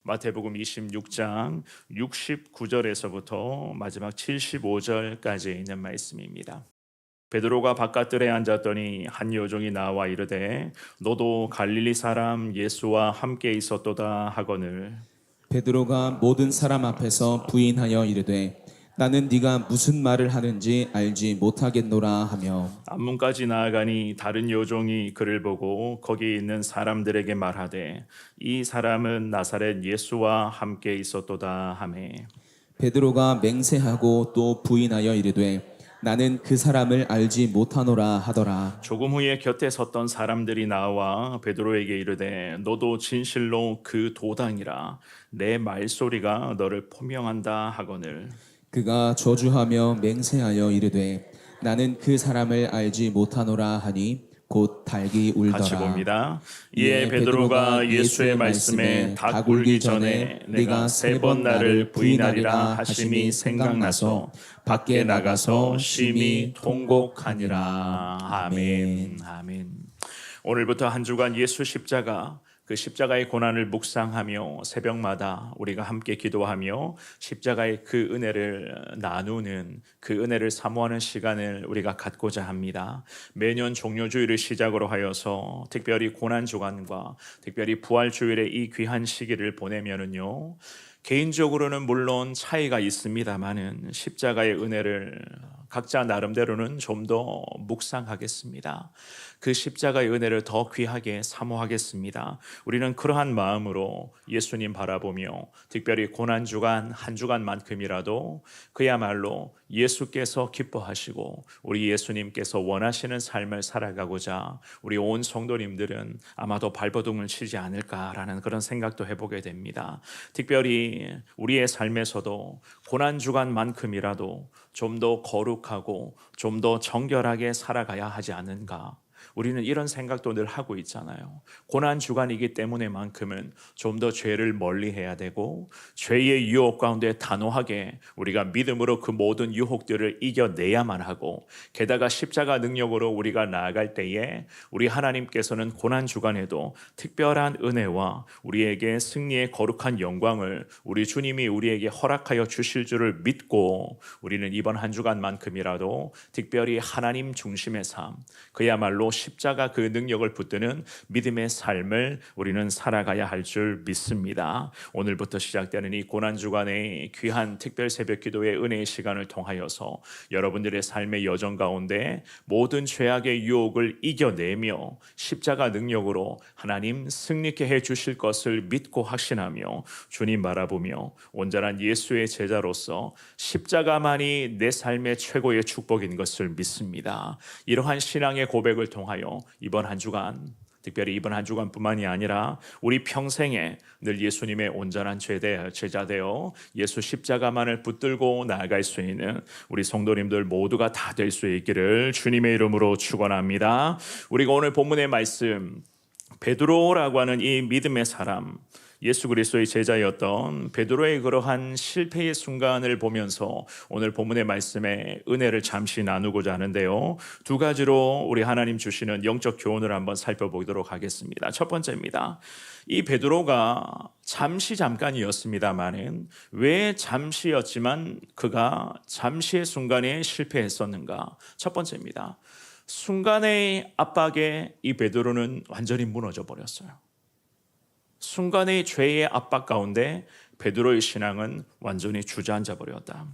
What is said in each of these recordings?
마태복음 26장 69절에서부터 마지막 75절까지 있는 말씀입니다. 베드로가 바깥들에 앉았더니 한 여종이 나와 이르되 너도 갈릴리 사람 예수와 함께 있었도다 하거늘. 베드로가 모든 사람 앞에서 부인하여 이르되 나는 네가 무슨 말을 하는지 알지 못하겠노라 하며 앞문까지 나아가니 다른 여종이 그를 보고 거기 있는 사람들에게 말하되 이 사람은 나사렛 예수와 함께 있었도다 하매 베드로가 맹세하고 또 부인하여 이르되 나는 그 사람을 알지 못하노라 하더라. 조금 후에 곁에 섰던 사람들이 나와 베드로에게 이르되 너도 진실로 그 도당이라 내 말소리가 너를 포명한다 하거늘. 그가 저주하며 맹세하여 이르되 나는 그 사람을 알지 못하노라 하니 곧 닭이 울더라. 같이 봅니다. 이에 베드로가 예수의 말씀에 닭 울기 전에 내가 세 번 나를 부인하리라 하심이 생각나서 밖에 나가서 심히 통곡하니라. 아멘. 아멘. 오늘부터 한 주간 예수 십자가, 그 십자가의 고난을 묵상하며 새벽마다 우리가 함께 기도하며 십자가의 그 은혜를 나누는, 그 은혜를 사모하는 시간을 우리가 갖고자 합니다. 매년 종료주일을 시작으로 하여서 특별히 고난주간과 특별히 부활주일의 이 귀한 시기를 보내면은요, 개인적으로는 물론 차이가 있습니다만은 십자가의 은혜를 각자 나름대로는 좀 더 묵상하겠습니다. 그 십자가의 은혜를 더 귀하게 사모하겠습니다. 우리는 그러한 마음으로 예수님 바라보며 특별히 고난주간 한 주간만큼이라도 그야말로 예수께서 기뻐하시고 우리 예수님께서 원하시는 삶을 살아가고자 우리 온 성도님들은 아마도 발버둥을 치지 않을까라는 그런 생각도 해보게 됩니다. 특별히 우리의 삶에서도 고난주간만큼이라도 좀 더 거룩하고 좀 더 정결하게 살아가야 하지 않은가. 우리는 이런 생각도 늘 하고 있잖아요. 고난주간이기 때문에만큼은 좀 더 죄를 멀리해야 되고 죄의 유혹 가운데 단호하게 우리가 믿음으로 그 모든 유혹들을 이겨내야만 하고 게다가 십자가 능력으로 우리가 나아갈 때에 우리 하나님께서는 고난주간에도 특별한 은혜와 우리에게 승리의 거룩한 영광을 우리 주님이 우리에게 허락하여 주실 줄을 믿고 우리는 이번 한 주간만큼이라도 특별히 하나님 중심의 삶, 그야말로 십자가 그 능력을 붙드는 믿음의 삶을 우리는 살아가야 할 줄 믿습니다. 오늘부터 시작되는 이 고난주간의 귀한 특별 새벽 기도의 은혜의 시간을 통하여서 여러분들의 삶의 여정 가운데 모든 죄악의 유혹을 이겨내며 십자가 능력으로 하나님 승리케 해주실 것을 믿고 확신하며 주님 바라보며 온전한 예수의 제자로서 십자가만이 내 삶의 최고의 축복인 것을 믿습니다. 이러한 신앙의 고백을 통하여 이번 한 주간, 특별히 이번 한 주간뿐만이 아니라 우리 평생에 늘 예수님의 온전한 제자 되어 예수 십자가만을 붙들고 나아갈 수 있는 우리 성도님들 모두가 다 될 수 있기를 주님의 이름으로 축원합니다. 우리가 오늘 본문의 말씀 베드로라고 하는 이 믿음의 사람, 예수 그리스도의 제자였던 베드로의 그러한 실패의 순간을 보면서 오늘 본문의 말씀에 은혜를 잠시 나누고자 하는데요. 두 가지로 우리 하나님 주시는 영적 교훈을 한번 살펴보도록 하겠습니다. 첫 번째입니다. 이 베드로가 잠깐이었습니다만은 왜 잠시였지만 그가 잠시의 순간에 실패했었는가? 첫 번째입니다. 순간의 압박에 이 베드로는 완전히 무너져 버렸어요. 순간의 죄의 압박 가운데 베드로의 신앙은 완전히 주저앉아 버렸다.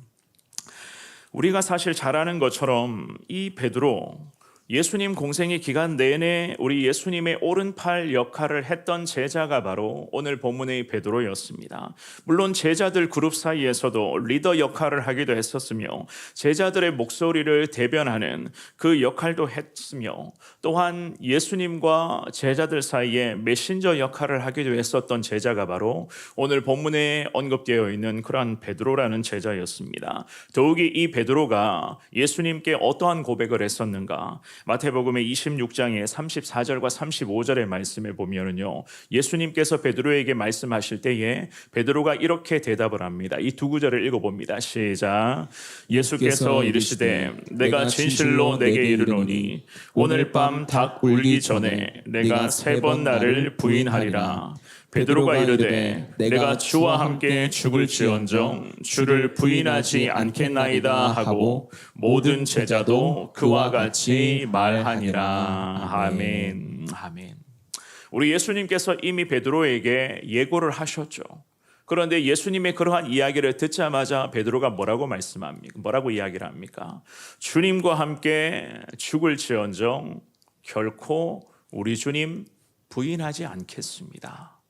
우리가 사실 잘 아는 것처럼 이 베드로, 예수님 공생의 기간 내내 우리 예수님의 오른팔 역할을 했던 제자가 바로 오늘 본문의 베드로였습니다. 물론 제자들 그룹 사이에서도 리더 역할을 하기도 했었으며 제자들의 목소리를 대변하는 그 역할도 했으며 또한 예수님과 제자들 사이에 메신저 역할을 하기도 했었던 제자가 바로 오늘 본문에 언급되어 있는 그러한 베드로라는 제자였습니다. 더욱이 이 베드로가 예수님께 어떠한 고백을 했었는가? 마태복음의 26장의 34절과 35절의 말씀에 보면은요, 예수님께서 베드로에게 말씀하실 때에 베드로가 이렇게 대답을 합니다. 이 두 구절을 읽어봅니다. 시작. 예수께서 이르시되 내가 진실로 내게 이르노니 오늘 밤 닭 울기 전에 내가 세 번 나를 부인하리라. 베드로가 이르되 내가 주와 함께 죽을지언정 주를 부인하지 않겠나이다 하고 모든 제자도 그와 같이 말하니라. 아멘. 아멘. 우리 예수님께서 이미 베드로에게 예고를 하셨죠. 그런데 예수님의 그러한 이야기를 듣자마자 베드로가 뭐라고 말씀합니까? 뭐라고 이야기를 합니까? 주님과 함께 죽을지언정 결코 우리 주님 부인하지 않겠습니다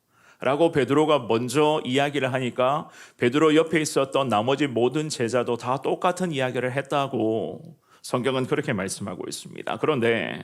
라고 베드로가 먼저 이야기를 하니까 베드로 옆에 있었던 나머지 모든 제자도 다 똑같은 이야기를 했다고 성경은 그렇게 말씀하고 있습니다. 그런데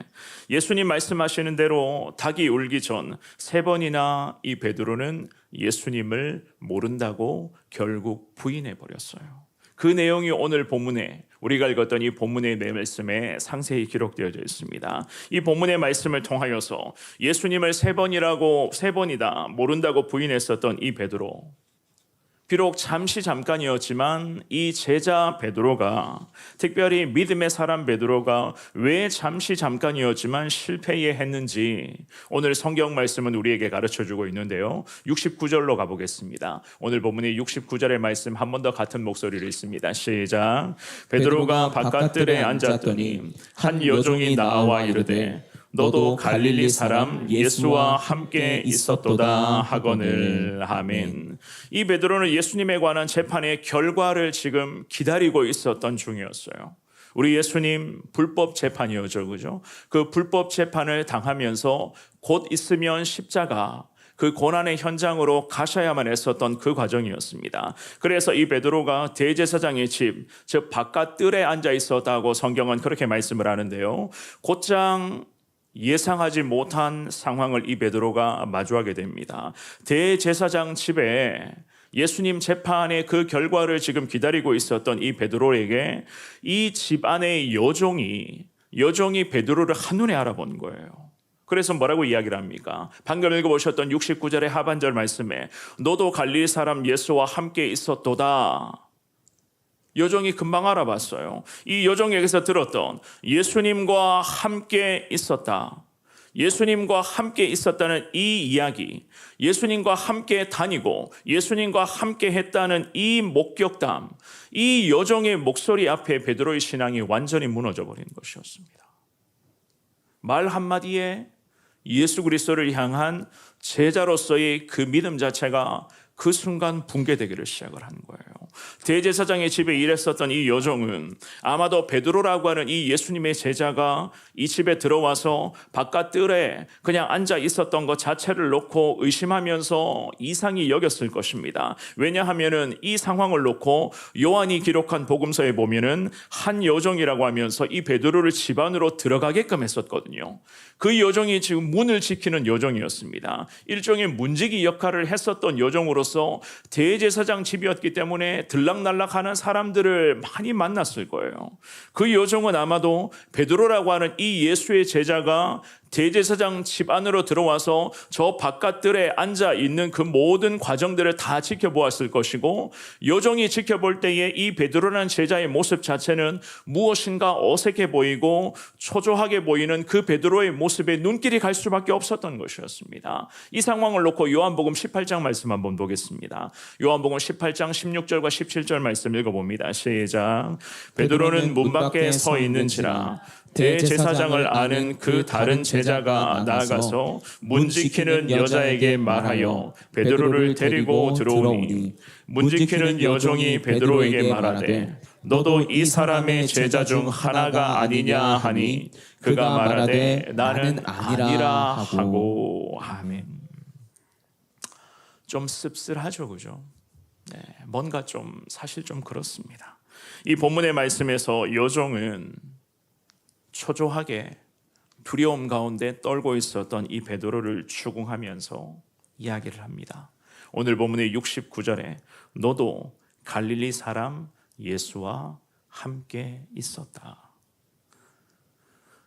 예수님 말씀하시는 대로 닭이 울기 전 3번이나 이 베드로는 예수님을 모른다고 결국 부인해 버렸어요. 그 내용이 오늘 본문에 우리가 읽었던 이 본문의 말씀에 상세히 기록되어져 있습니다. 이 본문의 말씀을 통하여서 예수님을 3번이다 모른다고 부인했었던 이 베드로, 비록 잠깐이었지만 이 제자 베드로가, 특별히 믿음의 사람 베드로가 왜 잠깐이었지만 실패했는지 오늘 성경 말씀은 우리에게 가르쳐주고 있는데요. 69절로 가보겠습니다. 오늘 본문의 69절의 말씀 한 번 더 같은 목소리를 읽습니다. 시작. 베드로가 바깥들에 앉았더니 한 여종이 나와 이르되 너도 갈릴리 사람 예수와 함께 있었도다 하거늘. 아멘. 이 베드로는 예수님에 관한 재판의 결과를 지금 기다리고 있었던 중이었어요. 우리 예수님 불법 재판이었죠, 그죠? 그 불법 재판을 당하면서 곧 있으면 십자가, 그 고난의 현장으로 가셔야만 했었던 그 과정이었습니다. 그래서 이 베드로가 대제사장의 집, 즉 바깥뜰에 앉아 있었다고 성경은 그렇게 말씀을 하는데요. 곧장 예상하지 못한 상황을 이 베드로가 마주하게 됩니다. 대제사장 집에 예수님 재판의 그 결과를 지금 기다리고 있었던 이 베드로에게 이 집안의 여종이 베드로를 한눈에 알아본 거예요. 그래서 뭐라고 이야기를 합니까? 방금 읽어보셨던 69절의 하반절 말씀에 너도 갈릴리 사람 예수와 함께 있었도다. 여종이 금방 알아봤어요. 이 여종에게서 들었던 예수님과 함께 있었다, 예수님과 함께 있었다는 이 이야기, 예수님과 함께 다니고 예수님과 함께 했다는 이 목격담, 이 여종의 목소리 앞에 베드로의 신앙이 완전히 무너져 버린 것이었습니다. 말 한마디에 예수 그리스도를 향한 제자로서의 그 믿음 자체가 그 순간 붕괴되기를 시작을 한 거예요. 대제사장의 집에 일했었던 이 여종은 아마도 베드로라고 하는 이 예수님의 제자가 이 집에 들어와서 바깥뜰에 그냥 앉아 있었던 것 자체를 놓고 의심하면서 이상히 여겼을 것입니다. 왜냐하면은 이 상황을 놓고 요한이 기록한 복음서에 보면은 한 여종이라고 하면서 이 베드로를 집 안으로 들어가게끔 했었거든요. 그 여종이 지금 문을 지키는 여종이었습니다. 일종의 문지기 역할을 했었던 여종으로서 대제사장 집이었기 때문에 들락날락하는 사람들을 많이 만났을 거예요. 그 여종은 아마도 베드로라고 하는 이 예수의 제자가 대제사장 집 안으로 들어와서 저 바깥들에 앉아 있는 그 모든 과정들을 다 지켜보았을 것이고, 여종이 지켜볼 때에 이 베드로라는 제자의 모습 자체는 무엇인가 어색해 보이고 초조하게 보이는 그 베드로의 모습에 눈길이 갈 수밖에 없었던 것이었습니다. 이 상황을 놓고 요한복음 18장 말씀 한번 보겠습니다. 요한복음 18장 16절과 17절 말씀 읽어봅니다. 시작. 베드로는 문 밖에 서 있는지라 대제사장을 아는 그 다른 제자가 나아가서 문 지키는 여자에게 말하여 베드로를 데리고 들어오니 문 지키는 여종이 베드로에게 말하되 너도 이 사람의 제자 중 하나가 아니냐 하니 그가 말하되 나는 아니라 하고. 아멘. 좀 씁쓸하죠, 그죠? 네, 뭔가 좀 사실 좀 그렇습니다. 이 본문의 말씀에서 여종은 초조하게 두려움 가운데 떨고 있었던 이 베드로를 추궁하면서 이야기를 합니다. 오늘 본문의 69절에 너도 갈릴리 사람 예수와 함께 있었다.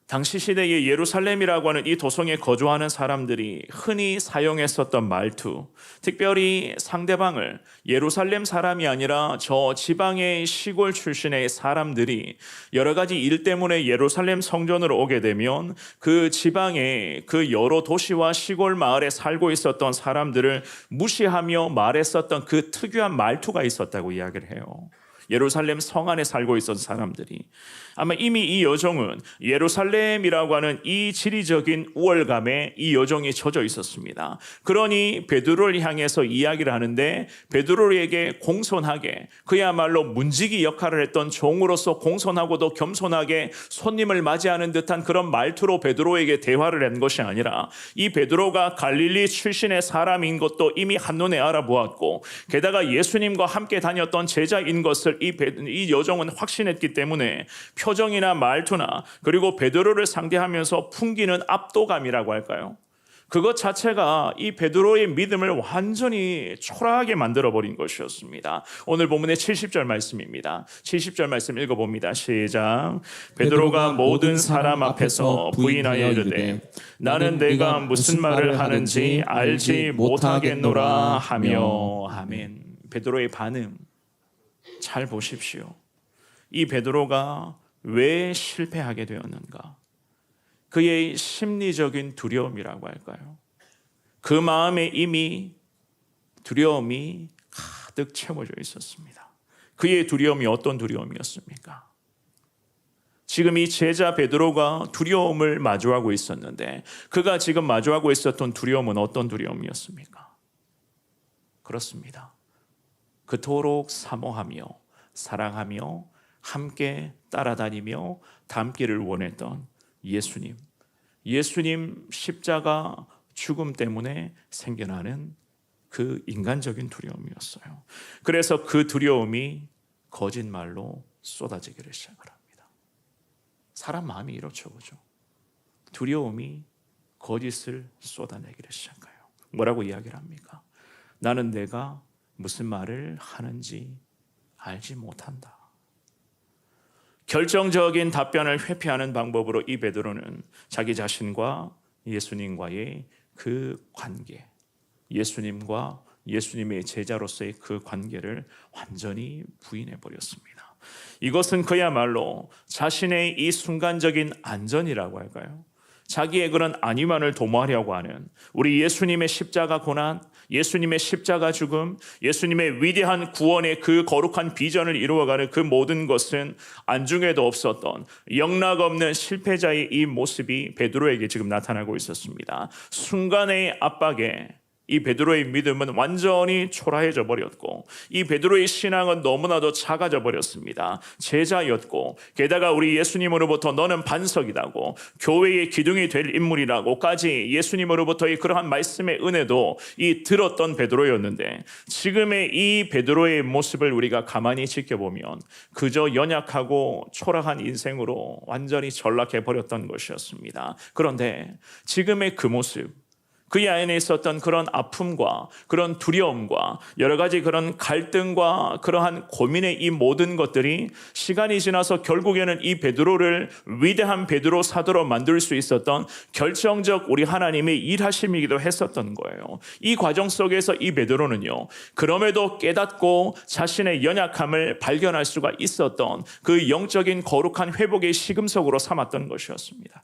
당시 시대의 예루살렘이라고 하는 이 도성에 거주하는 사람들이 흔히 사용했었던 말투, 특별히 상대방을 예루살렘 사람이 아니라 저 지방의 시골 출신의 사람들이 여러 가지 일 때문에 예루살렘 성전으로 오게 되면 그 지방의 그 여러 도시와 시골 마을에 살고 있었던 사람들을 무시하며 말했었던 그 특유한 말투가 있었다고 이야기를 해요. 예루살렘 성 안에 살고 있었던 사람들이 아마 이미 이 여종은 예루살렘이라고 하는 이 지리적인 우월감에 이 여종이 젖어 있었습니다. 그러니 베드로를 향해서 이야기를 하는데 베드로에게 공손하게 그야말로 문지기 역할을 했던 종으로서 공손하고도 겸손하게 손님을 맞이하는 듯한 그런 말투로 베드로에게 대화를 한 것이 아니라 이 베드로가 갈릴리 출신의 사람인 것도 이미 한눈에 알아보았고 게다가 예수님과 함께 다녔던 제자인 것을 이 여종은 확신했기 때문에 표정이나 말투나 그리고 베드로를 상대하면서 풍기는 압도감이라고 할까요? 그것 자체가 이 베드로의 믿음을 완전히 초라하게 만들어버린 것이었습니다. 오늘 본문의 70절 말씀입니다. 70절 말씀 읽어봅니다. 시작. 베드로가 모든 사람 앞에서 부인하여 이르되 나는 내가 무슨 말을 하는지 알지 못하겠노라 하며. 아멘. 베드로의 반응 잘 보십시오. 이 베드로가 왜 실패하게 되었는가? 그의 심리적인 두려움이라고 할까요? 그 마음에 이미 두려움이 가득 채워져 있었습니다. 그의 두려움이 어떤 두려움이었습니까? 지금 이 제자 베드로가 두려움을 마주하고 있었는데 그가 지금 마주하고 있었던 두려움은 어떤 두려움이었습니까? 그렇습니다. 그토록 사모하며 사랑하며 함께 따라다니며 닮기를 원했던 예수님 십자가 죽음 때문에 생겨나는 그 인간적인 두려움이었어요. 그래서 그 두려움이 거짓말로 쏟아지기를 시작을 합니다. 사람 마음이 이렇죠, 그죠? 두려움이 거짓을 쏟아내기를 시작해요. 뭐라고 이야기를 합니까? 나는 내가 무슨 말을 하는지 알지 못한다. 결정적인 답변을 회피하는 방법으로 이 베드로는 자기 자신과 예수님과의 그 관계, 예수님과 예수님의 제자로서의 그 관계를 완전히 부인해 버렸습니다. 이것은 그야말로 자신의 이 순간적인 안전이라고 할까요? 자기의 그런 안위만을 도모하려고 하는 우리 예수님의 십자가 고난, 예수님의 십자가 죽음, 예수님의 위대한 구원의 그 거룩한 비전을 이루어가는 그 모든 것은 안중에도 없었던 영락없는 실패자의 이 모습이 베드로에게 지금 나타나고 있었습니다. 순간의 압박에 이 베드로의 믿음은 완전히 초라해져 버렸고 이 베드로의 신앙은 너무나도 작아져 버렸습니다. 제자였고 게다가 우리 예수님으로부터 너는 반석이라고 교회의 기둥이 될 인물이라고까지 예수님으로부터의 그러한 말씀의 은혜도 이 들었던 베드로였는데 지금의 이 베드로의 모습을 우리가 가만히 지켜보면 그저 연약하고 초라한 인생으로 완전히 전락해 버렸던 것이었습니다. 그런데 지금의 그 모습, 그의 안에 있었던 그런 아픔과 그런 두려움과 여러 가지 그런 갈등과 그러한 고민의 이 모든 것들이 시간이 지나서 결국에는 이 베드로를 위대한 베드로 사도로 만들 수 있었던 결정적 우리 하나님의 일하심이기도 했었던 거예요. 이 과정 속에서 이 베드로는요, 그럼에도 깨닫고 자신의 연약함을 발견할 수가 있었던 그 영적인 거룩한 회복의 시금석으로 삼았던 것이었습니다.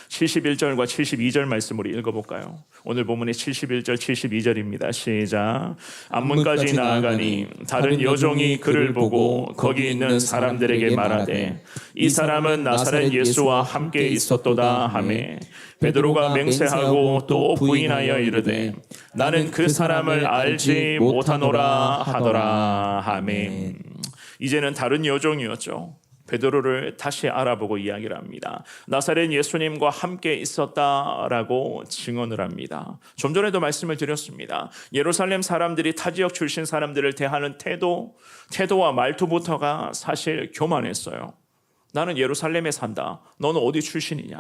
71절과 72절 말씀으로 읽어볼까요? 오늘 본문의 71절 72절입니다. 시작. 앞문까지 나아가니 다른 여종이 그를 보고 거기 있는 사람들에게 말하되 이 사람은 나사렛 예수와 함께 있었도다 하매 베드로가 맹세하고 또 부인하여 이르되 나는 그 사람을 알지 못하노라 하더라. 아멘. 이제는 다른 여종이었죠. 베드로를 다시 알아보고 이야기를 합니다. 나사렛 예수님과 함께 있었다라고 증언을 합니다. 좀 전에도 말씀을 드렸습니다. 예루살렘 사람들이 타 지역 출신 사람들을 대하는 태도와 말투부터가 사실 교만했어요. 나는 예루살렘에 산다. 너는 어디 출신이냐?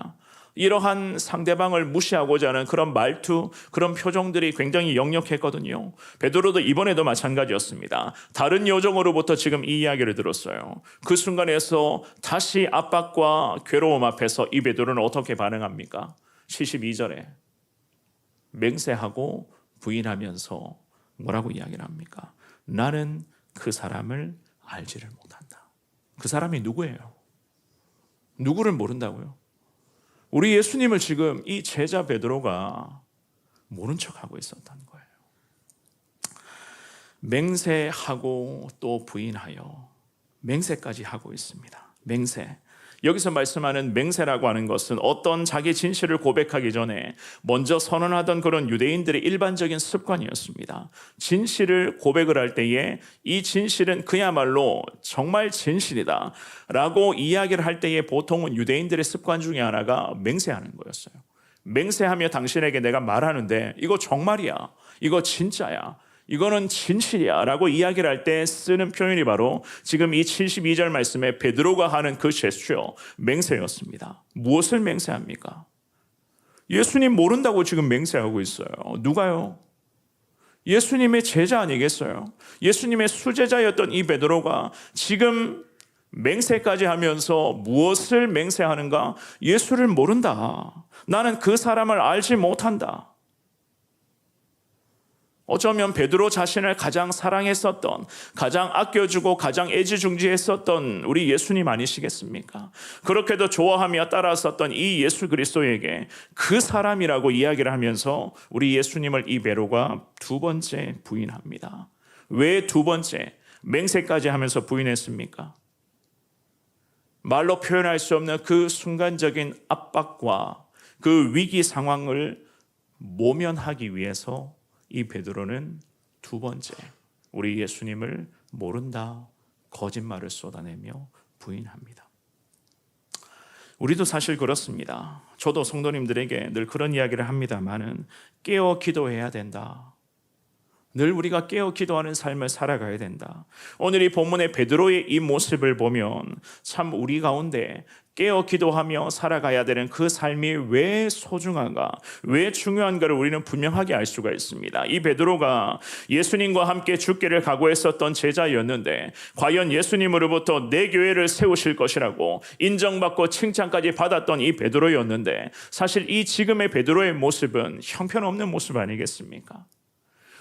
이러한 상대방을 무시하고자 하는 그런 말투, 그런 표정들이 굉장히 역력했거든요. 베드로도 이번에도 마찬가지였습니다. 다른 여종으로부터 지금 이 이야기를 들었어요. 그 순간에서 다시 압박과 괴로움 앞에서 이 베드로는 어떻게 반응합니까? 72절에 맹세하고 부인하면서 뭐라고 이야기를 합니까? 나는 그 사람을 알지를 못한다. 그 사람이 누구예요? 누구를 모른다고요? 우리 예수님을 지금 이 제자 베드로가 모른 척하고 있었다는 거예요. 맹세하고 또 부인하여 맹세까지 하고 있습니다. 맹세. 여기서 말씀하는 맹세라고 하는 것은 어떤 자기 진실을 고백하기 전에 먼저 선언하던 그런 유대인들의 일반적인 습관이었습니다. 진실을 고백을 할 때에 이 진실은 그야말로 정말 진실이다 라고 이야기를 할 때에 보통은 유대인들의 습관 중에 하나가 맹세하는 거였어요. 맹세하며 당신에게 내가 말하는데 이거 정말이야, 이거 진짜야, 이거는 진실이야 라고 이야기를 할 때 쓰는 표현이 바로 지금 이 72절 말씀에 베드로가 하는 그 제스처, 맹세였습니다. 무엇을 맹세합니까? 예수님 모른다고 지금 맹세하고 있어요. 누가요? 예수님의 제자 아니겠어요? 예수님의 수제자였던 이 베드로가 지금 맹세까지 하면서 무엇을 맹세하는가? 예수를 모른다. 나는 그 사람을 알지 못한다. 어쩌면 베드로 자신을 가장 사랑했었던, 가장 아껴주고 가장 애지중지했었던 우리 예수님 아니시겠습니까? 그렇게도 좋아하며 따라왔었던 이 예수 그리스도에게 그 사람이라고 이야기를 하면서 우리 예수님을 이 베드로가 두 번째 부인합니다. 왜 두 번째 맹세까지 하면서 부인했습니까? 말로 표현할 수 없는 그 순간적인 압박과 그 위기 상황을 모면하기 위해서 이 베드로는 두 번째 우리 예수님을 모른다 거짓말을 쏟아내며 부인합니다. 우리도 사실 그렇습니다. 저도 성도님들에게 늘 그런 이야기를 합니다만은 깨어 기도해야 된다. 늘 우리가 깨어 기도하는 삶을 살아가야 된다. 오늘 이 본문의 베드로의 이 모습을 보면 참 우리 가운데 깨어 기도하며 살아가야 되는 그 삶이 왜 소중한가, 왜 중요한가를 우리는 분명하게 알 수가 있습니다. 이 베드로가 예수님과 함께 죽기를 각오했었던 제자였는데 과연 예수님으로부터 내 교회를 세우실 것이라고 인정받고 칭찬까지 받았던 이 베드로였는데 사실 이 지금의 베드로의 모습은 형편없는 모습 아니겠습니까?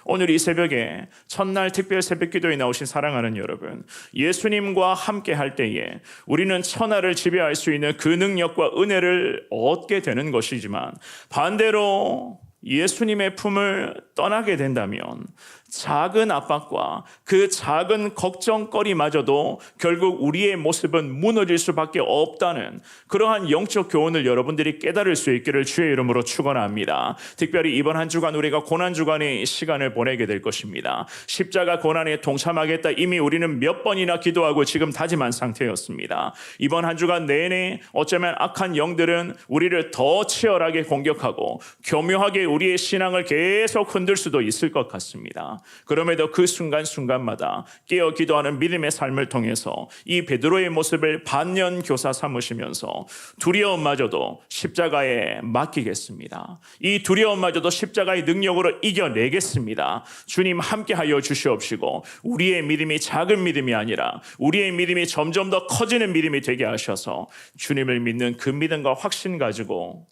오늘 이 새벽에 첫날 특별 새벽 기도에 나오신 사랑하는 여러분, 예수님과 함께 할 때에 우리는 천하를 지배할 수 있는 그 능력과 은혜를 얻게 되는 것이지만 반대로 예수님의 품을 떠나게 된다면 작은 압박과 그 작은 걱정거리마저도 결국 우리의 모습은 무너질 수밖에 없다는 그러한 영적 교훈을 여러분들이 깨달을 수 있기를 주의 이름으로 축원합니다. 특별히 이번 한 주간 우리가 고난주간의 시간을 보내게 될 것입니다. 십자가 고난에 동참하겠다 이미 우리는 몇 번이나 기도하고 지금 다짐한 상태였습니다. 이번 한 주간 내내 어쩌면 악한 영들은 우리를 더 치열하게 공격하고 교묘하게 우리의 신앙을 계속 흔들 수도 있을 것 같습니다. 그럼에도 그 순간순간마다 깨어 기도하는 믿음의 삶을 통해서 이 베드로의 모습을 반면 교사 삼으시면서 두려움마저도 십자가에 맡기겠습니다. 이 두려움마저도 십자가의 능력으로 이겨내겠습니다. 주님 함께하여 주시옵시고 우리의 믿음이 작은 믿음이 아니라 우리의 믿음이 점점 더 커지는 믿음이 되게 하셔서 주님을 믿는 그 믿음과 확신 가지고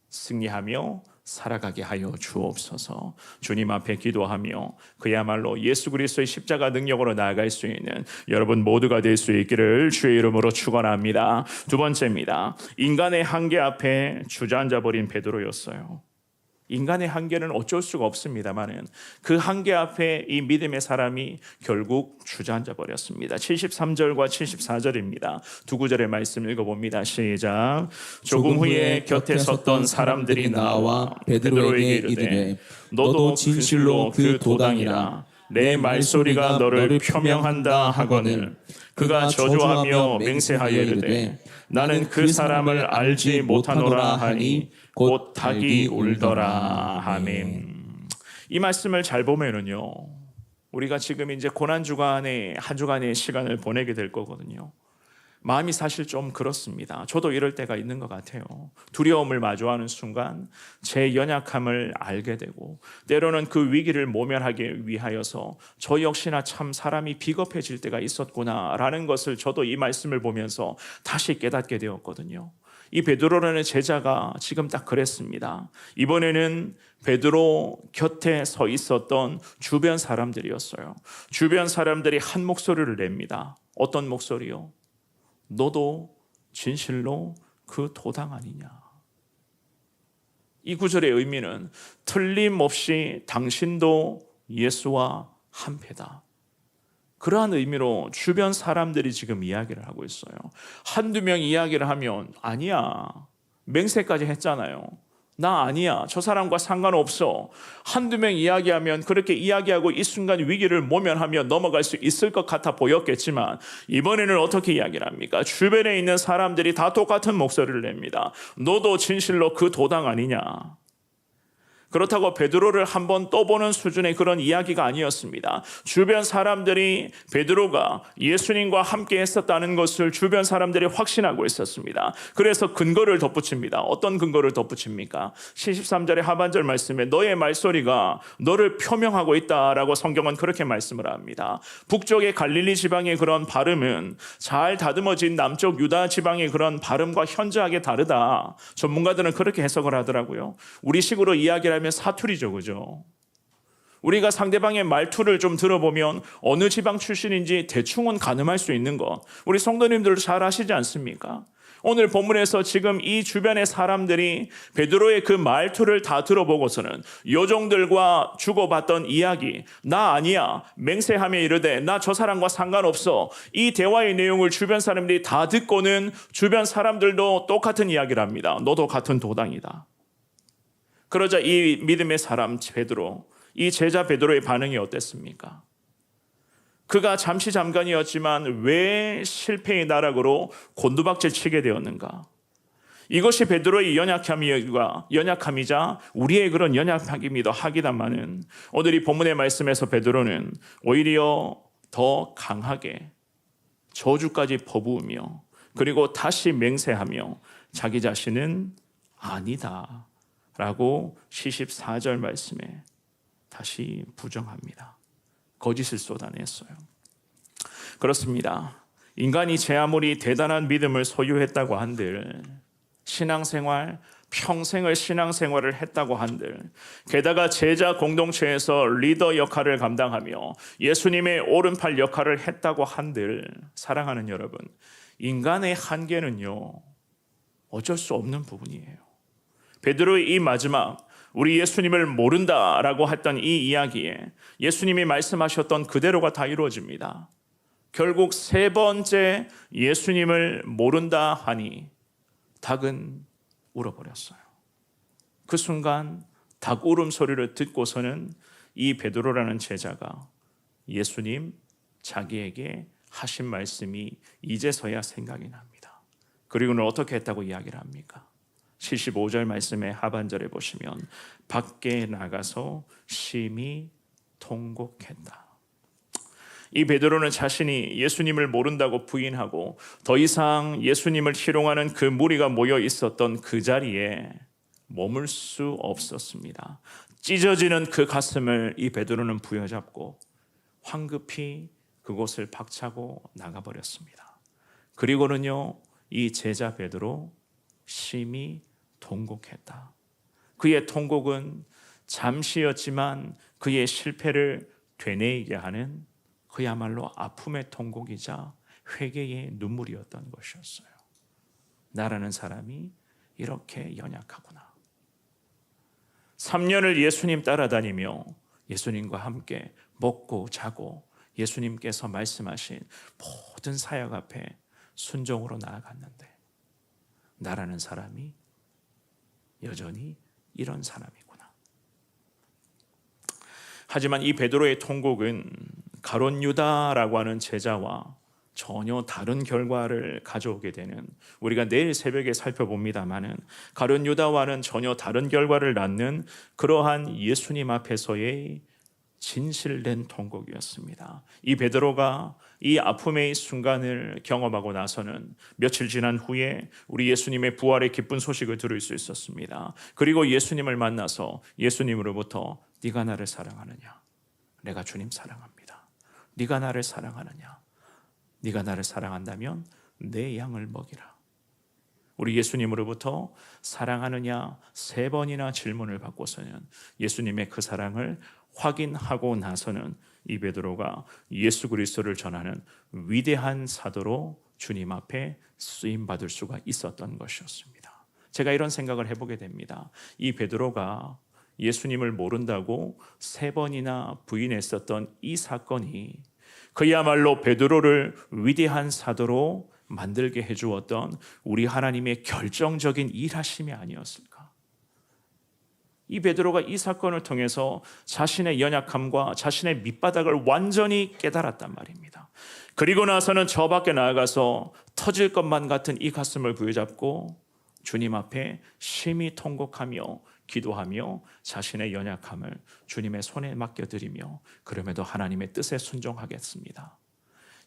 승리하며 살아가게 하여 주옵소서. 주님 앞에 기도하며 그야말로 예수 그리스도의 십자가 능력으로 나아갈 수 있는 여러분 모두가 될 수 있기를 주의 이름으로 축원합니다. 두 번째입니다. 인간의 한계 앞에 주저앉아 버린 베드로였어요. 인간의 한계는 어쩔 수가 없습니다만은 그 한계 앞에 이 믿음의 사람이 결국 주저앉아 버렸습니다. 73절과 74절입니다. 두 구절의 말씀 읽어봅니다. 시작. 조금 후에 곁에 섰던 사람들이 나와 베드로에게 이르되 너도 진실로 그 도당이라 내 말소리가 너를 표명한다 하거늘 그가 저주하며 맹세하여 이르되 나는 그 사람을 알지 못하노라 하니 곧 닭이 울더라. 아멘. 이 말씀을 잘 보면은요, 우리가 지금 이제 고난 주간에 한 주간의 시간을 보내게 될 거거든요. 마음이 사실 좀 그렇습니다. 저도 이럴 때가 있는 것 같아요. 두려움을 마주하는 순간 제 연약함을 알게 되고 때로는 그 위기를 모면하기 위하여서 저 역시나 참 사람이 비겁해질 때가 있었구나라는 것을 저도 이 말씀을 보면서 다시 깨닫게 되었거든요. 이 베드로라는 제자가 지금 딱 그랬습니다. 이번에는 베드로 곁에 서 있었던 주변 사람들이었어요. 주변 사람들이 한 목소리를 냅니다. 어떤 목소리요? 너도 진실로 그 도당 아니냐. 이 구절의 의미는 틀림없이 당신도 예수와 한패다. 그러한 의미로 주변 사람들이 지금 이야기를 하고 있어요. 한두 명 이야기를 하면 아니야. 맹세까지 했잖아요. 나 아니야. 저 사람과 상관없어. 한두 명 이야기하면 그렇게 이야기하고 이 순간 위기를 모면하며 넘어갈 수 있을 것 같아 보였겠지만 이번에는 어떻게 이야기를 합니까? 주변에 있는 사람들이 다 똑같은 목소리를 냅니다. 너도 진실로 그 도당 아니냐. 그렇다고 베드로를 한번 떠보는 수준의 그런 이야기가 아니었습니다. 주변 사람들이 베드로가 예수님과 함께 했었다는 것을 주변 사람들이 확신하고 있었습니다. 그래서 근거를 덧붙입니다. 어떤 근거를 덧붙입니까? 73절의 하반절 말씀에 너의 말소리가 너를 표명하고 있다라고 성경은 그렇게 말씀을 합니다. 북쪽의 갈릴리 지방의 그런 발음은 잘 다듬어진 남쪽 유다 지방의 그런 발음과 현저하게 다르다. 전문가들은 그렇게 해석을 하더라고요. 우리식으로 이야기를 하면 사투리죠, 그죠? 우리가 상대방의 말투를 좀 들어보면 어느 지방 출신인지 대충은 가늠할 수 있는 것. 우리 성도님들도 잘 아시지 않습니까? 오늘 본문에서 지금 이 주변의 사람들이 베드로의 그 말투를 다 들어보고서는 요종들과 주고받던 이야기, 나 아니야, 맹세하며 이르되 나 저 사람과 상관없어. 이 대화의 내용을 주변 사람들이 다 듣고는 주변 사람들도 똑같은 이야기를 합니다. 너도 같은 도당이다. 그러자 이 믿음의 사람 베드로, 이 제자 베드로의 반응이 어땠습니까? 그가 잠깐이었지만 왜 실패의 나락으로 곤두박질 치게 되었는가? 이것이 베드로의 연약함이자 우리의 그런 연약함이기도 하기다마는 오늘 이 본문의 말씀에서 베드로는 오히려 더 강하게 저주까지 퍼부으며 그리고 다시 맹세하며 자기 자신은 아니다 라고 74절 말씀에 다시 부정합니다. 거짓을 쏟아냈어요. 그렇습니다. 인간이 제 아무리 대단한 믿음을 소유했다고 한들 신앙생활, 평생을 신앙생활을 했다고 한들 게다가 제자 공동체에서 리더 역할을 감당하며 예수님의 오른팔 역할을 했다고 한들 사랑하는 여러분, 인간의 한계는요 어쩔 수 없는 부분이에요. 베드로의 이 마지막 우리 예수님을 모른다라고 했던 이 이야기에 예수님이 말씀하셨던 그대로가 다 이루어집니다. 결국 세 번째 예수님을 모른다 하니 닭은 울어버렸어요. 그 순간 닭 울음소리를 듣고서는 이 베드로라는 제자가 예수님 자기에게 하신 말씀이 이제서야 생각이 납니다. 그리고는 어떻게 했다고 이야기를 합니까? 75절 말씀의 하반절에 보시면 밖에 나가서 심히 통곡했다. 이 베드로는 자신이 예수님을 모른다고 부인하고 더 이상 예수님을 희롱하는 그 무리가 모여 있었던 그 자리에 머물 수 없었습니다. 찢어지는 그 가슴을 이 베드로는 부여잡고 황급히 그곳을 박차고 나가버렸습니다. 그리고는요 이 제자 베드로 심히 통곡했다. 그의 통곡은 잠시였지만 그의 실패를 되뇌이게 하는 그야말로 아픔의 통곡이자 회개의 눈물이었던 것이었어요. 나라는 사람이 이렇게 연약하구나. 3년을 예수님 따라다니며 예수님과 함께 먹고 자고 예수님께서 말씀하신 모든 사역 앞에 순종으로 나아갔는데 나라는 사람이 여전히 이런 사람이구나. 하지만 이 베드로의 통곡은 가룟 유다라고 하는 제자와 전혀 다른 결과를 가져오게 되는, 우리가 내일 새벽에 살펴봅니다마는 가룟 유다와는 전혀 다른 결과를 낳는 그러한 예수님 앞에서의 진실된 통곡이었습니다. 이 베드로가 이 아픔의 순간을 경험하고 나서는 며칠 지난 후에 우리 예수님의 부활의 기쁜 소식을 들을 수 있었습니다. 그리고 예수님을 만나서 예수님으로부터 네가 나를 사랑하느냐? 내가 주님 사랑합니다. 네가 나를 사랑하느냐? 네가 나를 사랑한다면 내 양을 먹이라. 우리 예수님으로부터 사랑하느냐 3번이나 질문을 받고서는 예수님의 그 사랑을 확인하고 나서는 이 베드로가 예수 그리스도를 전하는 위대한 사도로 주님 앞에 쓰임 받을 수가 있었던 것이었습니다. 제가 이런 생각을 해보게 됩니다. 이 베드로가 예수님을 모른다고 3번이나 부인했었던 이 사건이 그야말로 베드로를 위대한 사도로 만들게 해주었던 우리 하나님의 결정적인 일하심이 아니었을까? 이 베드로가 이 사건을 통해서 자신의 연약함과 자신의 밑바닥을 완전히 깨달았단 말입니다. 그리고 나서는 저 밖에 나아가서 터질 것만 같은 이 가슴을 부여잡고 주님 앞에 심히 통곡하며 기도하며 자신의 연약함을 주님의 손에 맡겨드리며 그럼에도 하나님의 뜻에 순종하겠습니다.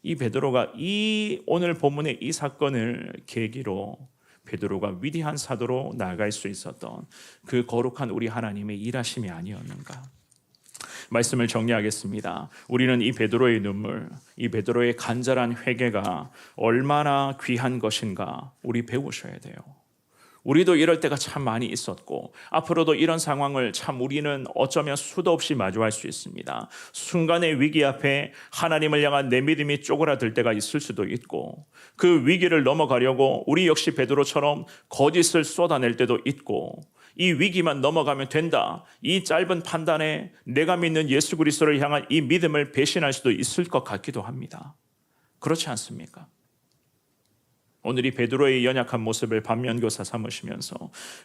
이 베드로가 이 오늘 본문의 이 사건을 계기로 베드로가 위대한 사도로 나아갈 수 있었던 그 거룩한 우리 하나님의 일하심이 아니었는가? 말씀을 정리하겠습니다. 우리는 이 베드로의 눈물, 이 베드로의 간절한 회개가 얼마나 귀한 것인가 우리 배우셔야 돼요. 우리도 이럴 때가 참 많이 있었고 앞으로도 이런 상황을 참 우리는 어쩌면 수도 없이 마주할 수 있습니다. 순간의 위기 앞에 하나님을 향한 내 믿음이 쪼그라들 때가 있을 수도 있고 그 위기를 넘어가려고 우리 역시 베드로처럼 거짓을 쏟아낼 때도 있고 이 위기만 넘어가면 된다. 이 짧은 판단에 내가 믿는 예수 그리스도를 향한 이 믿음을 배신할 수도 있을 것 같기도 합니다. 그렇지 않습니까? 오늘 이 베드로의 연약한 모습을 반면교사 삼으시면서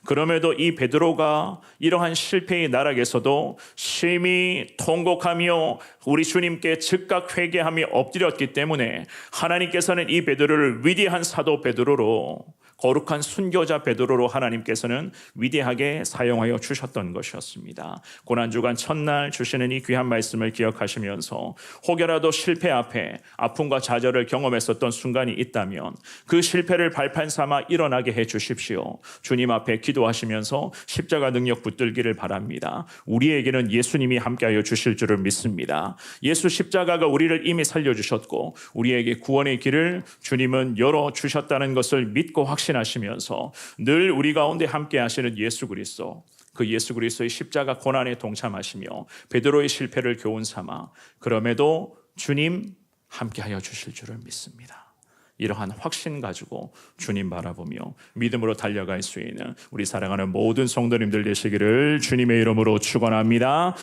그럼에도 이 베드로가 이러한 실패의 나락에서도 심히 통곡하며 우리 주님께 즉각 회개하며 엎드렸기 때문에 하나님께서는 이 베드로를 위대한 사도 베드로로 거룩한 순교자 베드로로 하나님께서는 위대하게 사용하여 주셨던 것이었습니다. 고난주간 첫날 주시는 이 귀한 말씀을 기억하시면서 혹여라도 실패 앞에 아픔과 좌절을 경험했었던 순간이 있다면 그 실패를 발판 삼아 일어나게 해 주십시오. 주님 앞에 기도하시면서 십자가 능력 붙들기를 바랍니다. 우리에게는 예수님이 함께하여 주실 줄을 믿습니다. 예수 십자가가 우리를 이미 살려주셨고 우리에게 구원의 길을 주님은 열어주셨다는 것을 믿고 확신하시면서 늘 우리 가운데 함께 하시는 예수 그리스도, 그 예수 그리스도의 십자가 고난에 동참하시며 베드로의 실패를 교훈 삼아 그럼에도 주님 함께하여 주실 줄을 믿습니다. 이러한 확신 가지고 주님 바라보며 믿음으로 달려갈 수 있는 우리 사랑하는 모든 성도님들 되시기를 주님의 이름으로 축원합니다.